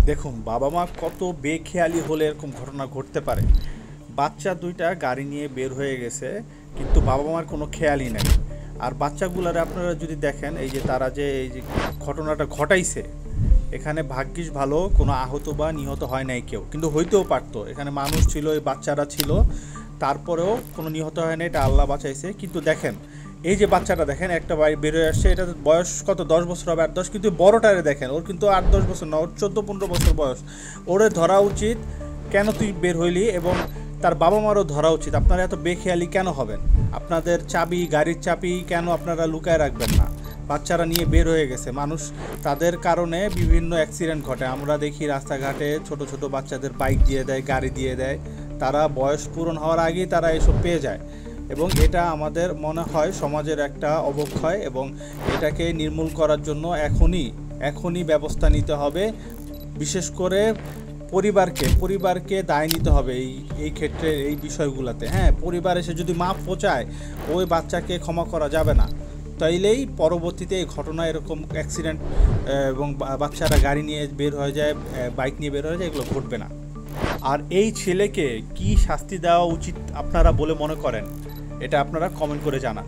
দেখুন, বাবা মা কত বেখেয়ালি হলে এরকম ঘটনা ঘটতে পারে। বাচ্চা দুইটা গাড়ি নিয়ে বের হয়ে গেছে, কিন্তু বাবা মার কোনো খেয়ালই নেই। আর বাচ্চাগুলারে আপনারা যদি দেখেন, এই যে তারা যে এই যে ঘটনাটা ঘটাইছে, এখানে ভাগ্যিস ভালো কোনো আহত বা নিহত হয় নাই কেউ, কিন্তু হইতেও পারতো। এখানে মানুষ ছিল, এই বাচ্চারা ছিল, তারপরেও কোনো নিহত হয় না, এটা আল্লাহ বাঁচাইছে। কিন্তু দেখেন, এই যে বাচ্চাটা দেখেন, একটা বাড়ি বেরোয় আসছে, এটা বয়স কত, 10 বছর হবে, 8-10, কিন্তু বড়টারে দেখেন, ওর কিন্তু 8-10 বছর না, ওর 14-15 বছর বয়স। ওরে ধরা উচিত, কেন তুই বের হইলি, এবং তার বাবা মারও ধরা উচিত। আপনারা এত বেখেয়ালি কেন হবেন? আপনাদের চাবি, গাড়ির চাবি কেন আপনারা লুকায় রাখবেন না? বাচ্চারা নিয়ে বের হয়ে গেছে, মানুষ, তাদের কারণে বিভিন্ন অ্যাক্সিডেন্ট ঘটে। আমরা দেখি রাস্তাঘাটে ছোট ছোট বাচ্চাদের বাইক দিয়ে দেয়, গাড়ি দিয়ে দেয়, তারা বয়স পূরণ হওয়ার আগেই তারা এসব পেয়ে যায়। এবং এটা আমাদের মনে হয় সমাজের একটা অবক্ষয়, এবং এটাকে নির্মূল করার জন্য এখনই ব্যবস্থা নিতে হবে। বিশেষ করে পরিবারকে দায় নিতে হবে এই ক্ষেত্রে, এই বিষয়গুলোতে। হ্যাঁ, পরিবার এসে যদি মাপ পৌঁছায়, ওই বাচ্চাকে ক্ষমা করা যাবে না। তাইলেই পরবর্তীতে এই ঘটনা, এরকম অ্যাক্সিডেন্ট এবং বাচ্চারা গাড়ি নিয়ে বের হয়ে যায়, বাইক নিয়ে বের হয়ে যায়, এগুলো ঘটবে না। আর এই ছেলেকে কি শাস্তি দেওয়া উচিত আপনারা বলে মনে করেন, এটা আপনারা কমেন্ট করে জানান।